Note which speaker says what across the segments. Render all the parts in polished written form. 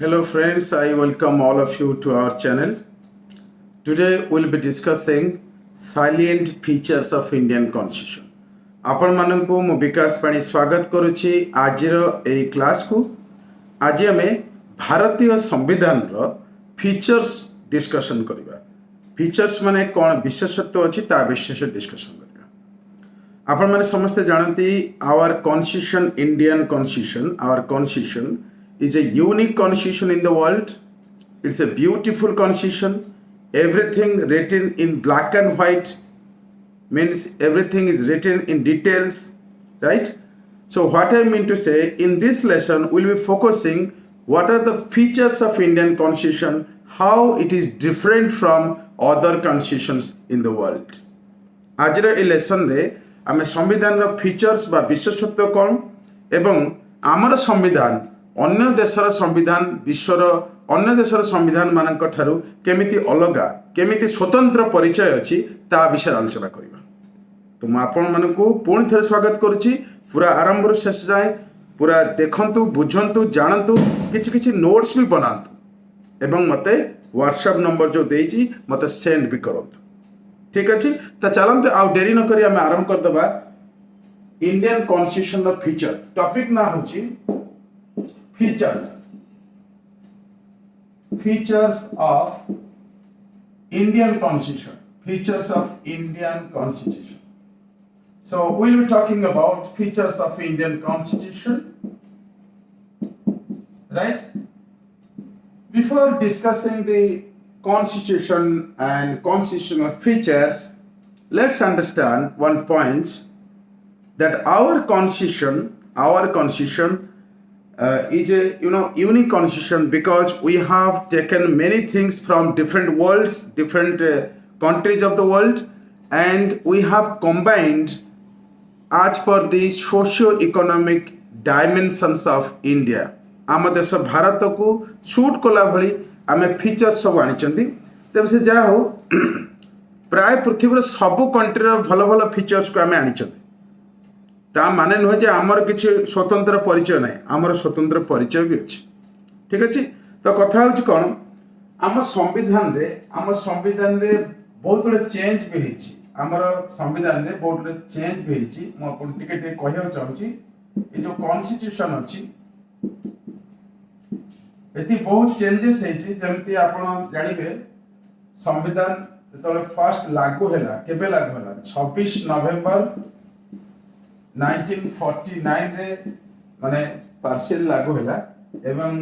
Speaker 1: Hello friends, I welcome all of you to our channel. Today we'll be discussing salient features of Indian Constitution. आपण मानकु मु विकास पाणी स्वागत करुछि आजिर एई class को। आज आमे भारतीय संविधान रो फीचर्स डिस्कशन करिबा। फीचर्स माने कोन विशेषत्व अछि ता विशेष डिस्कशन करिबा। आपण माने समस्त जानती our constitution Indian constitution our constitution is a unique constitution in the world. It's a beautiful constitution. Everything written in black and white means everything is written in details, right? So what I mean to say, in this lesson we'll be focusing what are the features of Indian constitution, how it is different from other constitutions in the world. आज ए lesson रे आमे संविधान रो features बा विशेषत्व कोन एवं आमर संविधान अन्य देशर संविधान विश्वर अन्य देशर संविधान मानक ठारू केमिति अलगा केमिति स्वतंत्र परिचय अछि ता विषय आलोचना करिबा। तो म आपण मानकु पुणी थरे स्वागत करूछि। पूरा आरंभ रो शेष जाय पूरा देखंतु बुझंतु जानंतु किछि किछि नोट्स भी बनांतु एवं मते व्हाट्सएप नंबर जो देइछि मते सेंड भी करंतु। ठीक अछि त चलंतु आ देरी न करी हम आरंभ कर दबा। इंडियन कॉन्स्टिट्यूशन रो फीचर टॉपिक ना होछि features of Indian Constitution. Features of Indian Constitution. So we'll be talking about features of Indian Constitution, right? Before discussing the Constitution and constitutional features, let's understand one point, that our Constitution is a unique constitution because we have taken many things from different worlds, different countries of the world, and we have combined as per the socio-economic dimensions of India. आम देश भारत को suit कला भली आमे features सब आनिचंती। तब से जा हो प्राय पृथ्वी रो सब कंट्री रो भलो भलो फीचर्स को आमे आनिचंती। ता माने नुह जे आमर किछि स्वतंत्र परिचय नाही, आमर स्वतंत्र परिचय भी अछि। ठीक अछि तो कथा होछि कोन आम संविधान रे बहुत बड़े चेंज भी हेछि। आमर संविधान रे बहुत बड़े चेंज भी हेछि। म अपन टिके कहय चाहूछि ए जो कॉन्स्टिट्यूशन अछि एति बहुत चेंजेस हेछि। जेमति आपण जानिबे संविधान जेतले फर्स्ट लागू हैला केबे लागू हैला 26 नवेम्बर 1949 रे माने पार्शियल लागू हैला एवं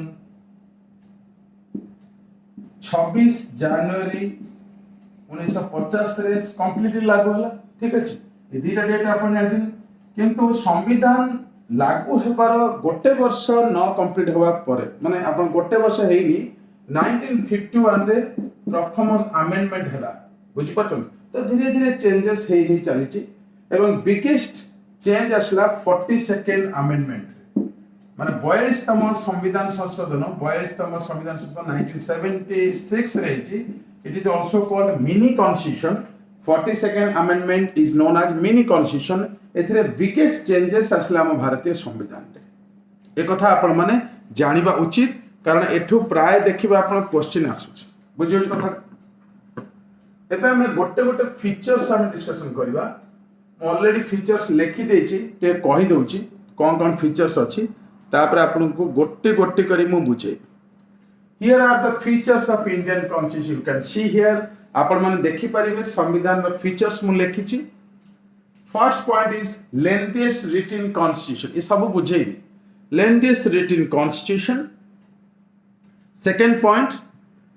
Speaker 1: 26 जनवरी 1950 रे कंप्लीटली लागू हैला। ठीक अछि ए दीटा डेट आपण जानथिन किंतु संविधान लागू हेबार गोटे वर्ष न कंप्लीट होबा परे माने आपण गोटे वर्ष हेइनी 1951 रे प्रथम अमेंडमेंट हैला बुझि पटन। तो धीरे धीरे चेंजेस हेइ चलिछि एवं बिगेस्ट चेंज आसला 42nd अमेंडमेंट माने 42तम संविधान संशोधन 42तम संविधान संशोधन 1976 रहिछि। It is also called mini constitution. 42nd amendment is known as mini constitution. एथिरे बिगेस्ट चेंजेस आसला हम भारतीय संविधान रे। ए कथा आपण माने जानिबा उचित कारण एठु प्राय देखिबा आपण क्वेश्चन आसुछ बुझियो कथा। एबे हम गोटे गोटे फीचर्स हम डिस्कशन करबा। ऑलरेडी फीचर्स लिखि देछि ते कहि दउछि कोन कोन फीचर्स अछि तापर आपन को गोटे गोटे करी मु बुझे। Here are the features of Indian constitution. You can see here आपन माने देखि परिबे संविधान रो फीचर्स मु लिखिछि। First point is lengthiest written constitution. ई सब बुझेबी lengthiest written constitution. Second point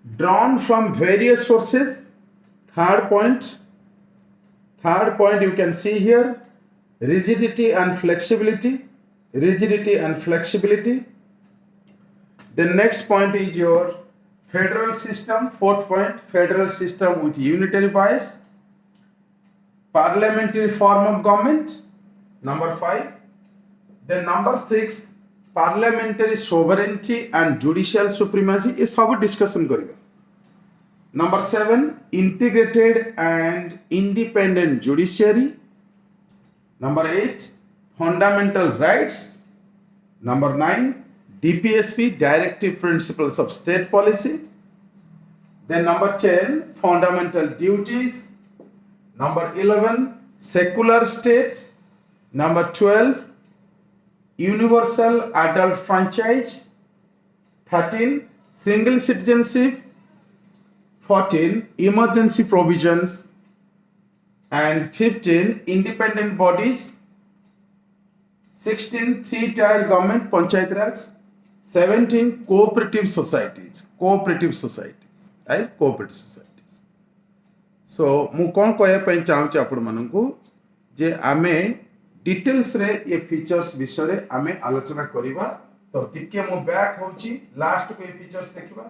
Speaker 1: drawn from various sources. Third point you can see here rigidity and flexibility. The next point is your federal system. Fourth point, federal system with unitary bias. Parliamentary form of government. Number 5. Then number 6, parliamentary sovereignty and judicial supremacy. is सब discussion करिबा। Number 7, integrated and independent judiciary. Number 8, fundamental rights. Number 9, DPSP, Directive Principles of State Policy. Then number 10, Fundamental Duties. Number 11, Secular State. Number 12, Universal Adult Franchise. 13, Single Citizenship. 14, Emergency Provisions. And 15, Independent Bodies. 16, three-tier government, Panchayat Raj. 17, cooperative societies, right? Cooperative societies. So mu kon कहया पई चाहूची आपण मानकु जे आमे details रे ये features विषय रे आमे आलोचना करिबा तो टिके मु बैक होची लास्ट पे फीचर्स देखिबा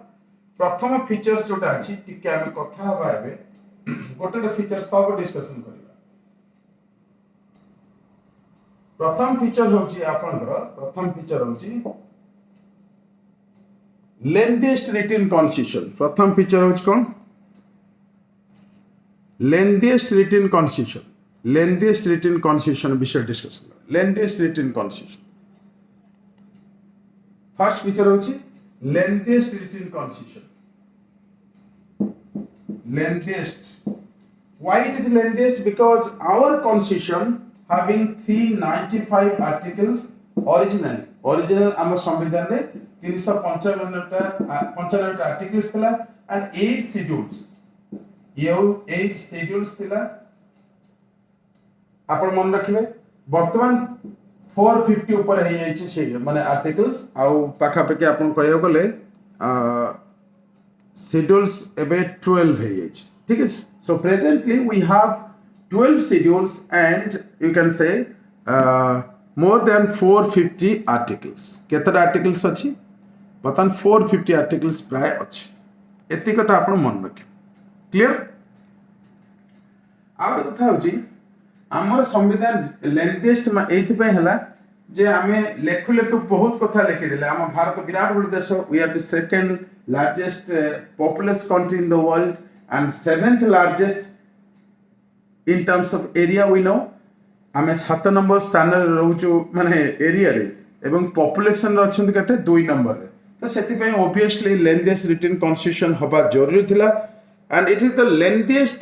Speaker 1: प्रथम फीचर्स जोटा अछि टिके आमे कथा हबा एबे गोटे फीचर्स सब डिस्कशन करिबा प्रथम फीचर होची आपनकर प्रथम फीचर होची lengthiest written constitution. प्रथम फीचर होची कोन lengthiest written constitution विषय discussion lengthiest written constitution. First feature होची lengthiest written constitution. Lengthiest. Why it is lengthiest? Because our constitution having 395 articles original ଆମ संविधान रे 395 आर्टिकल्स थिला एंड 8 शेड्यूल्स ये 8 शेड्यूल्स थिला आपण मन रखिबे वर्तमान 450 ऊपर हे जाई छै माने आर्टिकल्स आउ पाखा पाखी आपण कहयो गले शेड्यूल्स एबे 12 हे जाई छै ठीक है so presently we have 12 schedules and you can say more than 450 articles. केतरा articles अछि बतन 450 articles प्राय अछि एति कथा आपण मन रखे क्लियर आउ कथा होछि हमर संविधान लेंथेस्ट एथि पय हला जे आमे लेखु बहुत कथा लिखि दिले हम भारत विराट बड़ देश we are the second largest populous country in the world and seventh largest in terms of area we know आमे 7 नंबर स्थान रे रहउछु माने एरिया रे एवं पॉपुलेशन रे अछन कते 2 नंबर रे तो सेति पय ऑब्वियसली lengthiest written constitution हबा जरूरी थिला and it is the lengthiest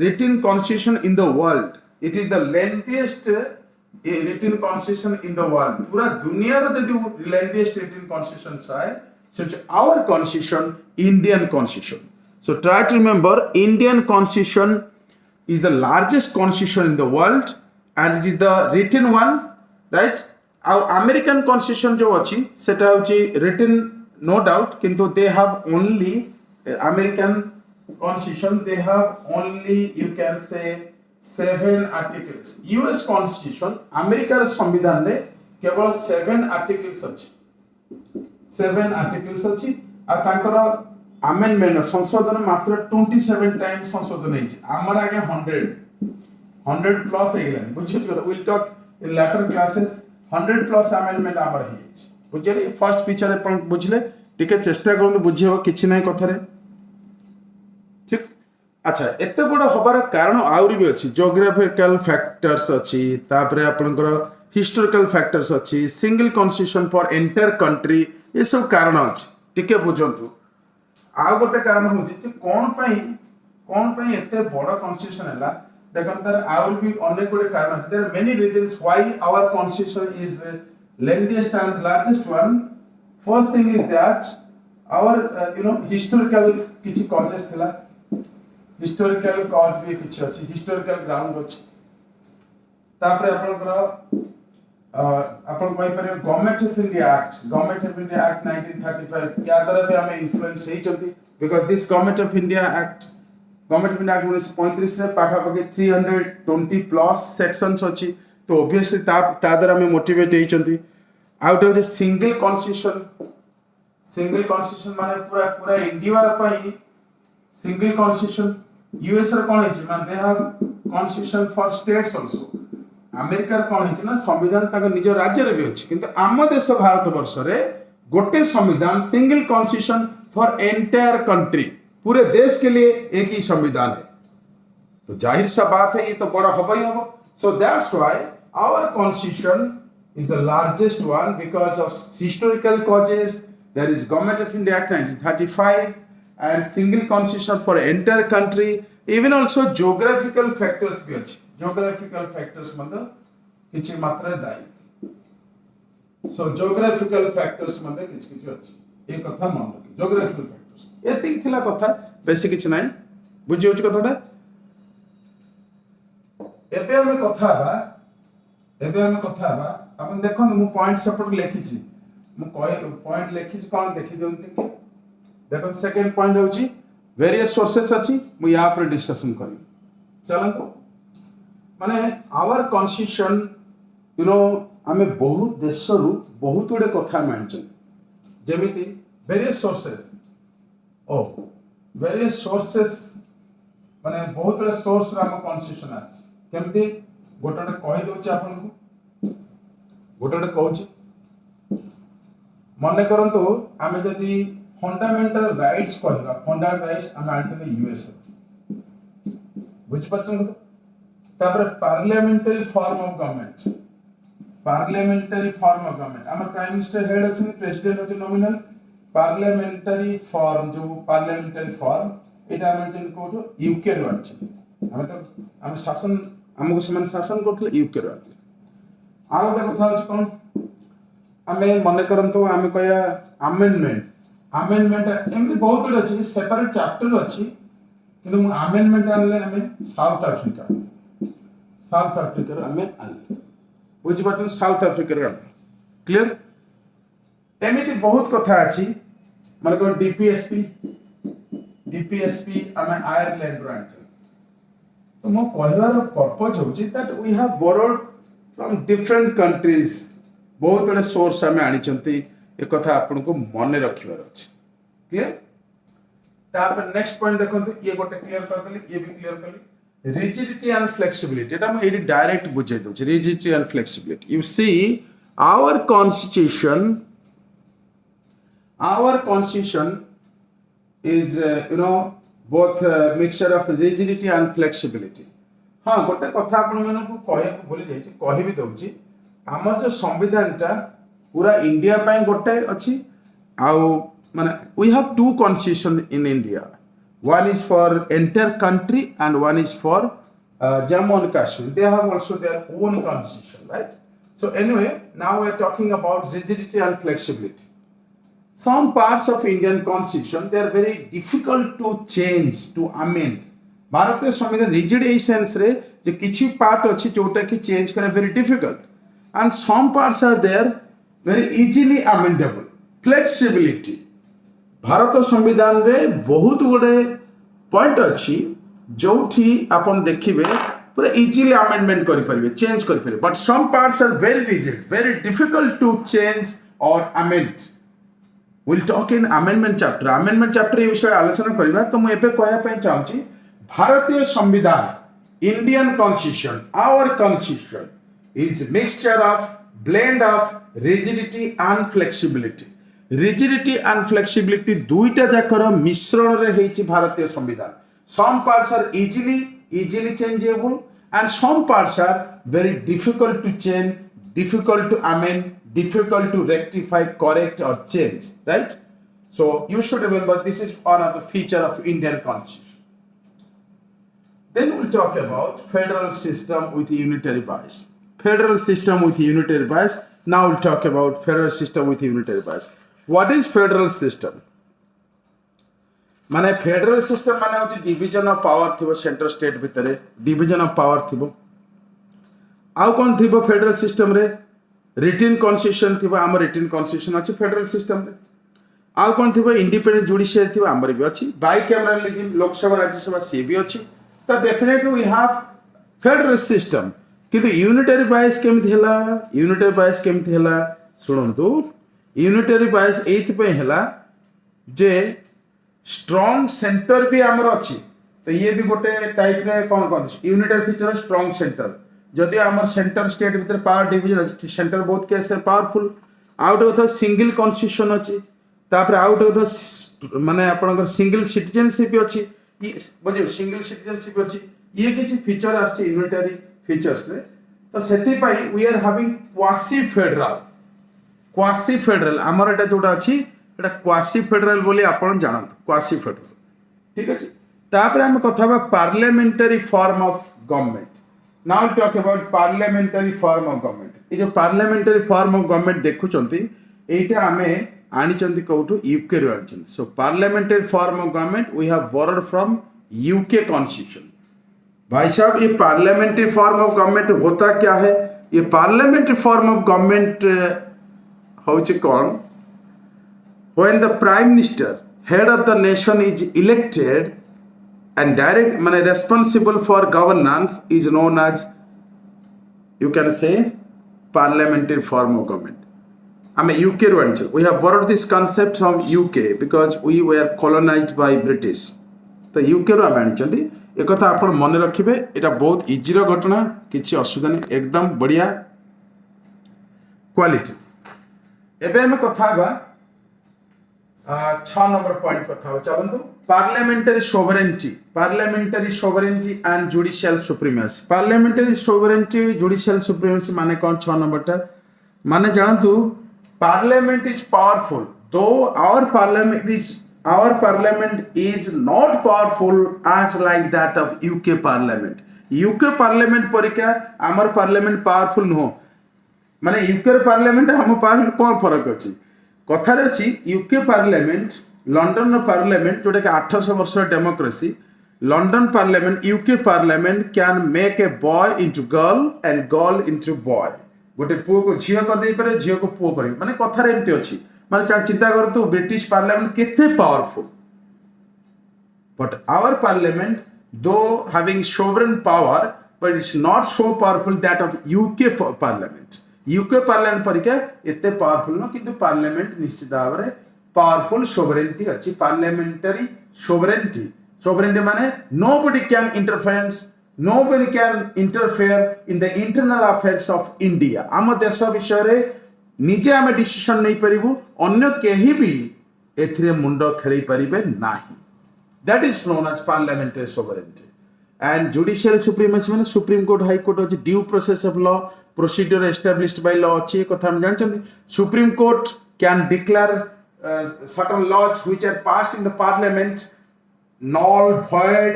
Speaker 1: written constitution in the world. It is the lengthiest written constitution in the world. पूरा दुनिया रे जदि lengthiest written constitution चाहे such our constitution Indian constitution. So try to remember Indian constitution is the largest constitution in the world and it is the written one, right? Our American constitution jo achi seta hochi written no doubt kintu they have only American constitution they have only you can say 7 articles. US constitution America रा संविधान रे केवल 7 articles अछि 7 articles अछि आ तांकर amendment संशोधन मात्र 27 times संशोधन है हमर आगे 100 प्लस है बुझियो will talk in later classes 100 plus amendment हमर है बुझियो फर्स्ट फीचर अपन बुझले टिके चेष्टा करन बुझियो किछि नै कथा रे ठीक अच्छा एते बड़ होबार कारण आउरी भी अछि ज्योग्राफिकल फैक्टर्स अछि तापरे आपनकर हिस्टोरिकल फैक्टर्स अछि single constitution for entire country ये सब कारण अछि टिके बुझंतु आ गोटे कारण होची जे कोन पई एते बड़ कॉन्स्टिट्यूशन हैला देखन तर आउल भी अनेक गोटे कारण अछि there many reasons why our constitution is lengthiest and largest one first thing is that our historical किछि कॉजेस थिला हिस्टोरिकल कॉज भी किछि अछि हिस्टोरिकल ग्राउंड अछि तापरे आपनकर अपन कोई पर गवर्नमेंट ऑफ इंडिया एक्ट 1935 या द्वारा भी हमें इन्फ्लुएंस ही चलती because this government of India act 1935 रे पाखा पाखी 320 प्लस सेक्शंस अछि तो ऑब्वियसली ता द्वारा हमें मोटिवेट ही चलती out of the single constitution माने पूरा इंडिया पई सिंगल कॉन्स्टिट्यूशन यूएस रे कोन है माने they have constitution for states also America कौन है ना संविधान तक निज राज्य रे भी अछि किंतु आम देश भारत वर्ष रे गोटे संविधान single constitution for entire country पूरे देश के लिए एक ही संविधान है तो जाहिर सा बात है ये तो बड़ा होगा ही होगा so that's why our constitution is the largest one because of historical causes. There is Government of India Act 1935 and single constitution for entire country. Even also geographical factors भी अच्छी. Geographical factors मतलब किसी मात्रा दायी. So geographical factors मतलब किसी अच्छी. ये कथा मान लो. Geographical factors. ये तीन थिला कथा बेसिक किसी नहीं. बुझी होची कथा टा. एबे हमें कथा बा. एबे हमें कथा बा. अपन देखो मु पॉइंट सपोर्ट लिखी छी. मु पॉइंट लिखी छी कौन देखी दउन टिके. देखो सेकंड पॉइंट होची वेरियस सोर्सेस अछि मु या पर डिस्कशन करी. चलंतो माने आवर कॉन्स्टिट्यूशन यू नो आमे बहुत देशरु बहुत गुडे कथा मानिछन. जेमिति वेरियस सोर्सेस वेरियस सोर्सेस माने बहुत गुडे सोर्स रा हम कॉन्स्टिट्यूशन आसी. केमति गोटे कहि दउछि आपन को गोटे कहूछि मन करंतु आमे जदि फंडामेंटल राइट्स कहला फंडामेंटल राइट्स आमे आंटे यूएस बुझ पछन को तापर पार्लियामेंटरी फॉर्म ऑफ गवर्नमेंट आम प्राइम मिनिस्टर हेड अछि प्रेसिडेंट अछि नॉमिनल पार्लियामेंटरी फॉर्म जो पार्लियामेंटरी फॉर्म एटा आमे जन कोठो यूके रो अछि आमे शासन हमको समान शासन करथले यूके रो अछि. आ गोटे कथा अछि कोन आमे मन करंतो आमे कहया अमेंडमेंट एमती बहुत गुड अछि सेपरेट चैप्टर अछि किंतु अमेंडमेंट आनले आमे साउथ अफ्रीका रो आमे आनले बुझि पाछन साउथ अफ्रीका रो क्लियर. एमिति बहुत कथा अछि मन को डीपीएसपी आमे आयरलैंड रो आनछ. तो मो कहवार पर्पज होछि that we have borrowed from different countries. बहुत गुडे सोर्स आमे आनिचंती ए कथा आपन को मन रखिबार अछि. क्लियर. तापर नेक्स्ट पॉइंट देखंतु ये गोटे क्लियर कर देली ये भी क्लियर करली. रिजिडिटी एंड फ्लेक्सिबिलिटी एटा म एडी डायरेक्ट बुझे दउ. Rigidity and flexibility you see our constitution is both mixture of rigidity and flexibility. हाँ गोटे कथा आपण मन को कहया को बोली जाई कहि भी दउची हमर जो संविधान टा पूरा इंडिया पय गोटे अछि आउ माने we have two constitution in India. One is for entire country and one is for Jammu and Kashmir. They have also their own constitution, right? So anyway, now we are talking about rigidity and flexibility. Some parts of Indian constitution they are very difficult to change to amend. भारतीय संविधान rigid a sense रे जे किछि part अछि जोटा कि change करे very difficult and some parts are there very easily amendable. Flexibility Bharat संविधान रे बहुत गुडे पॉइंट अछि जोठी आपण देखिबे पूरा इजीली अमेंडमेंट करि परिबे चेंज करि परिबे but some parts are very rigid very difficult to change or amend. We'll talk in amendment chapter. Amendment chapter ये विषय आलोचना करिबा. तो मु एपे कहया पय चाहूची भारतीय संविधान Indian constitution our constitution is mixture of blend of rigidity and flexibility. Rigidity and flexibility दुईटा जाकर मिश्रण रे हेछि भारतीय संविधान. Some parts are easily changeable and some parts are very difficult to change, difficult to amend, difficult to rectify, correct or change, right? So you should remember this is one of the feature of Indian constitution. Then we'll talk about federal system with unitary bias. Federal system with unitary bias. Now we'll talk about federal system with unitary bias. What is federal system? माने federal system माने होची division of power थिबो central state भितरे division of power थिबो. आउ कोन थिबो federal system रे रिटन कॉन्स्टिट्यूशन थिबो. आम रिटन कॉन्स्टिट्यूशन अछि फेडरल सिस्टम रे. आउ कोन थिबो इंडिपेंडेंट जुडिशियरी थिबो आमर भी अछि. बाइकैमरलिज्म लोकसभा राज्यसभा से भी अछि. तो definitely we have federal system. किंतु यूनिटरी बायस केमथि हला यूनिटरी बायस केमथि हला सुनंतु. यूनिटरी बायस एथि पे हला जे स्ट्रांग सेंटर भी आमर अछि. तो ये भी गोटे टाइप रे कोन यूनिटरी फीचर स्ट्रांग सेंटर. जदि आमर सेंटर स्टेट भीतर पावर डिवीजन अछि सेंटर बहुत case powerful. Out of the single constitution अछि. तापर आउट ऑफ द माने आपनकर सिंगल सिटीजनशिप अछि. बुझियो सिंगल सिटीजनशिप अछि. ये किछि फीचर अछि यूनिटरी फीचर्स रे. तो सेति पाई we are having quasi federal आमर एटा जोटा अछि एटा क्वासी फेडरल बोली आपण जानत क्वासी फेडरल ठीक अछि तापर हम कथा बा parliamentary form of government now talk about parliamentary form of government ए जो पार्लियामेंटरी फॉर्म ऑफ गवर्नमेंट देखुचंती एटा हमें आनिचंती कोठू यूके रो आनिचंती so parliamentary form of government we have borrowed from UK constitution भाई साहब ये पार्लियामेंट्री फॉर्म ऑफ गवर्नमेंट होता क्या है ये पार्लियामेंट्री फॉर्म ऑफ गवर्नमेंट होचे कौन when the prime minister head of the nation is elected and direct माने responsible for governance is known as you can say parliamentary form of government I UK रो आनिछ we have borrowed this concept from UK because we were colonized by British तो UK रो आनिछंती एक कथा आपण मन रखिबे एटा बहुत easy रो घटना किछि असुविधा नहीं एकदम बढ़िया क्वालिटी एबे हम कथा बा 6 नंबर पॉइंट कथा हो चलंतु parliamentary sovereignty and judicial supremacy parliamentary sovereignty judicial supremacy माने कोन 6 नंबर टा माने जानतु parliament is powerful though our parliament is not powerful as like that of UK parliament UK parliament परिका आमर parliament powerful no माने UK parliament हम powerful कोन फरक अछि कथा रे अछि UK parliament लंडन parliament जोटा के 800 वर्ष democracy London parliament UK parliament can make a boy into girl and girl into boy गोटे पुओ को झियो कर दे पारे झियो को पुओ करी माने कथा रे एमति अछि माने चिंता करतु ब्रिटिश पार्लियामेंट केते powerful but our parliament though having sovereign power but it's not so powerful that of UK parliament परिके एते पावरफुल न किंतु पार्लियामेंट निश्चित भाबरे पावरफुल सोवरेनिटी अछि पार्लियामेंटरी सोवरेनिटी माने nobody can interfere in the internal affairs of India आम देश विषय रे निजे आम डिसीजन नहीं परिबु अन्य केही भी एथिरे मुंडो खेली परिबे नाही that is known as parliamentary sovereignty and judicial supremacy माने सुप्रीम कोर्ट हाई कोर्ट अछि due process of law procedure established by law अछि कथा हम जानछन supreme court can declare certain laws which are passed in the parliament null void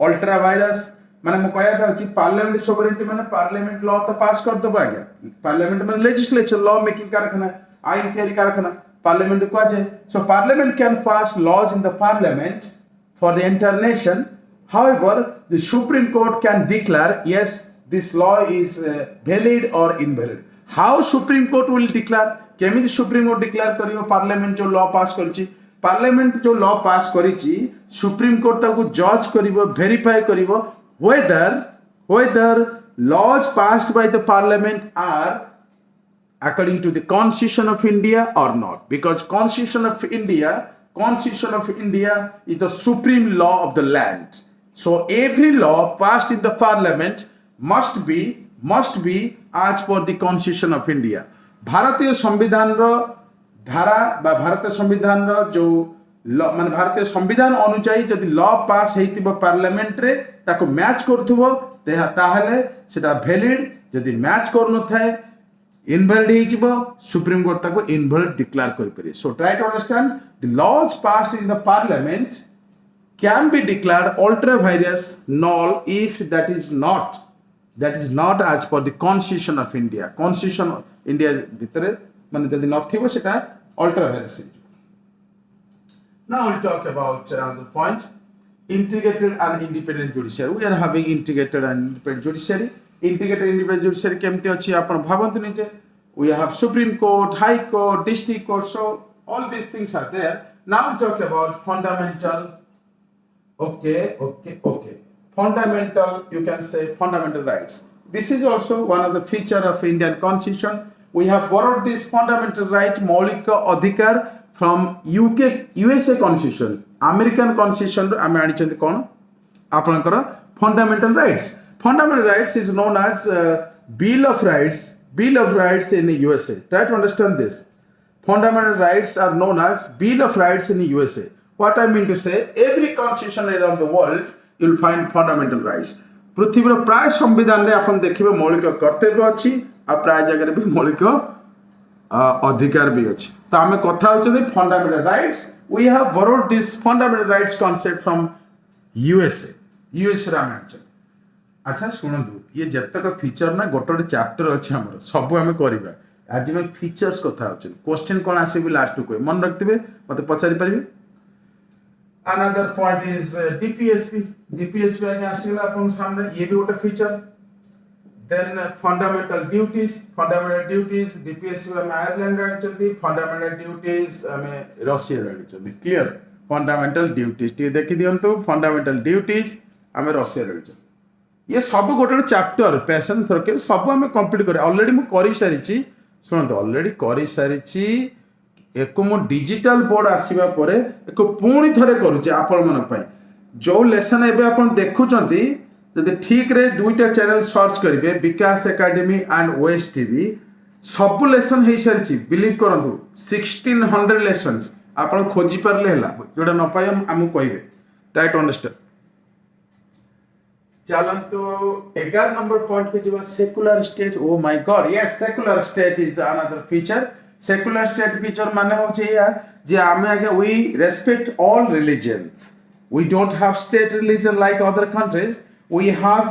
Speaker 1: ultra virus माने म कहया था कि पार्लियामेंट सोवरेनिटी माने पार्लियामेंट लॉ तो पास कर दबा गया पार्लियामेंट माने लेजिस्लेचर लॉ मेकिंग कारखाना आईन तैयारी कारखाना पार्लियामेंट को आजे so parliament can pass laws in the parliament for the entire nation however the supreme court can declare yes this law is valid or invalid how supreme court will declare केमिति supreme court declare करियो parliament जो law पास करछि parliament जो law पास करिछि supreme court ताको जज करिवो verify करिवो whether laws passed by the parliament are according to the constitution of India or not because constitution of India is the supreme law of the land so every law passed in the parliament must be as per the constitution of India भारतीय संविधान रो धारा बा भारतीय संविधान रो जो माने भारतीय संविधान अनुसार जदि लॉ पास हेतिबो पार्लियामेंट रे ताको मैच करथुबो ताहले सेटा वैलिड जदि मैच करनो थाए इनवैलिड हेजिबो सुप्रीम कोर्ट ताको इनवैलिड डिक्लेयर करि परि so try to understand the laws passed in the parliament can be declared ultra vires null if that is not as per the constitution of India constitution India भितरे माने जदि नथिबो सेटा ultra vires Now we'll talk about another point, integrated and independent judiciary. We are having integrated and independent judiciary. Integrated and independent judiciary केमती अछि आपण भाबंत निजे. We have Supreme Court, High Court, District Court. So all these things are there. Now we'll talk about fundamental. Okay. Fundamental, you can say fundamental rights. This is also one of the feature of Indian Constitution. We have borrowed this fundamental right, मौलिक अधिकार. From USA Constitution, American Constitution, I am adding कोन आपनकर fundamental rights. Fundamental rights is known as Bill of Rights in USA. Try to understand this. Fundamental rights are known as Bill of Rights in USA. What I mean to say, every constitution around the world you will find fundamental rights. पृथ्वीर प्राय संविधान रे आपण देखिबे मौलिक कर्तव्य अछि आ प्राय जगह भी मौलिक अधिकार भी अछि। तो आमे कथा होचते fundamental rights. We have borrowed this fundamental rights concept from US रामेंट। अच्छा शुणु ये जतक फीचर ना गोटे चैप्टर अच्छे आम सब आम करवा। आज मैं फीचर्स कथा क्वेश्चन कौन आसे लास्ट को मन रखिए मत पचारि पारे। अनदर पॉइंट इज डीपीएसपी आगे आसीगला अपन सामने ये भी गोटे feature. Then fundamental duties DPSP आम आयरलैंड आनी फंडामेंटल ड्यूटीज आम रशिया आनी क्लियर। फंडामेंटल ड्यूटीज टी देखी दिंतु फंडामेंटल ड्यूटीज आम रशिया आनी ये सब गोटे चैप्टर पेशेंस रखे सब आम कंप्लीट कर ऑलरेडी मु कर सारी। शुणु ऑलरेडी कर सारी एक मु डिजिटल बोर्ड आसवा पर एक पुणी थे करुचे आपण मन जो लेसन एबे आपण देखुचंती जदि ठीक रे दुईटा चैनल सर्च करेंगे विकास एकेडमी एंड ओएस टीवी सब लेसन हो सारी। बिलीव करंतु 1600 लेसन्स आपण खोजी पारले हला जोटा न पाए आमु कहबे ट्राई टू अंडरस्टैंड। चलंतु 11 नंबर पॉइंट पे जो secular state. Oh my god yes secular state is another feature. Secular state feature माने होचे या जे आमे आगे we respect all religions. We don't have state religion like other countries. We have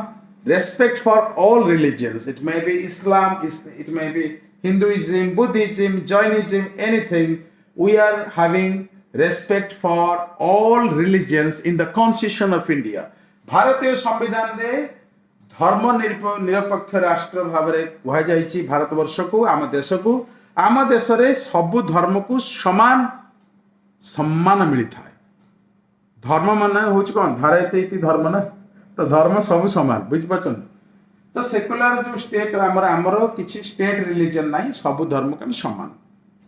Speaker 1: respect for all religions. It may be Islam, it may be Hinduism, Buddhism, Jainism, anything. We are having respect for all religions in the Constitution of India. भारतीय संविधान रे धर्म निरपेक्ष राष्ट्र भाव में कह जाइए भारतवर्ष को आम देश रे सबु धर्म को समान सम्मान मिलता है। धर्म माने हूँ कौन धारयते धर्म ना तो धर्म सब समान बुझिपार। तो सेकुलर जो स्टेट आमर किसी स्टेट रिलीजन ना सब धर्म को समान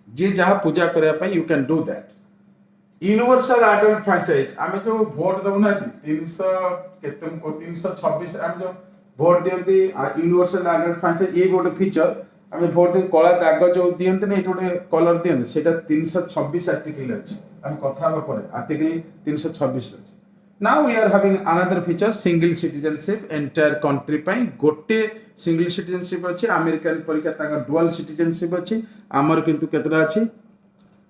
Speaker 1: जी जहाँ पूजा करने you can do that. Universal adult franchise आम जो भोट दौना 326 आम जो भोट दिखती यूनिवर्सल एडल्ट फ्रांचाइज ये गोटे फीचर आम भोट दी कला दाग जो दिखते ना ये गोटे कलर दिखते से 326 आर्टिकल अच्छे आम कथा आर्टिकल 326 अच्छे। Now we are having another feature single citizenship entire country पाई गोटे सिंगल सिटीजनशिप अच्छे। अमेरिकन परीक्षा डुअल सिटीजनशिप अच्छी आमर किंतु केतरा अच्छी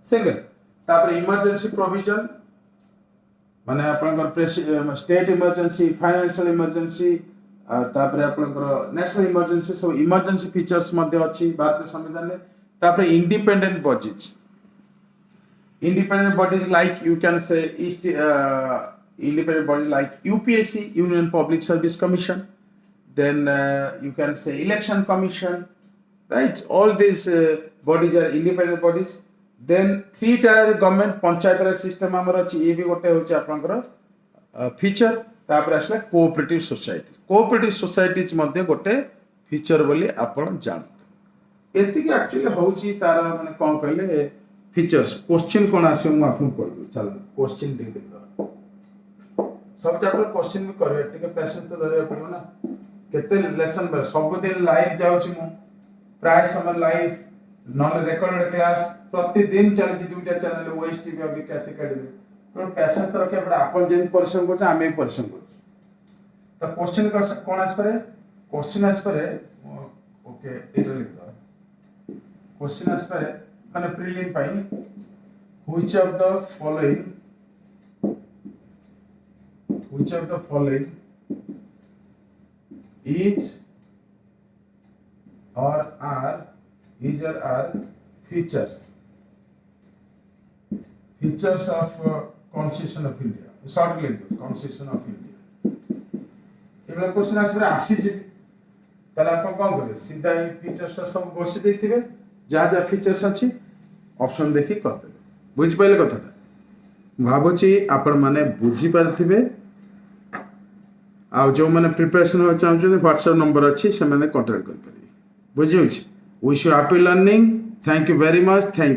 Speaker 1: सिंगल। तापर इमरजेंसी प्रोविजन माने आपनकर स्टेट इमरजेंसी फाइनेंशियल इमरजेंसी तापर आपनकर नेशनल इमरजेंसी सब इमरजेंसी फीचर्स मध्ये अछि भारतीय संविधान में। तापर independent bodies like you can say independent bodies like UPSC, Union Public Service Commission, then you can say Election Commission, right? All these bodies are independent bodies. Then 3-tier government panchayat system amar achi ye भी गोटे होचे आपनकर feature. तापर आसला cooperative societies मध्ये गोटे feature बोली आपण जानत। एति कि एक्चुअली होची तार माने कोन कहले फीचर्स। क्वेश्चन कोन आसे मु आपन कर दू। चल क्वेश्चन दे दे सब चैप्टर क्वेश्चन भी करे टिके पेशेंस तो धरे पड़ो ना। केते लेसन बे सब दिन लाइव जाउची मु प्राय समय लाइव नॉन रिकॉर्डेड क्लास प्रतिदिन चलची दुईटा चैनल ओएस टीवी और विकास एकेडमी। तो पेशेंस तो रखे पड़े आपण जेन परिश्रम करछ आमे परिश्रम करछ। तो क्वेश्चन कोन आस परे क्वेश्चन आस परे ओके एटा लिख दो। क्वेश्चन आस परे माने prelim pi which of the following is or are features of Constitution of India. Short language Constitution of India एबला क्वेश्चन आसी ताले आपण कोन करे सीधा ई फीचर्स ता सब बसी देथिबे जा फीचर्स अछि ऑप्शन देखि कर देबे। बुझ पाइले कथाटा भाबुची आपण माने बुझी पारथिबे। आ जो मैंने प्रिपरेशन हो चाहते व्हाट्सएप नंबर अच्छी से मैंने कांटेक्ट कर पारे। बुझे wish you happy learning. Thank you very much. Thank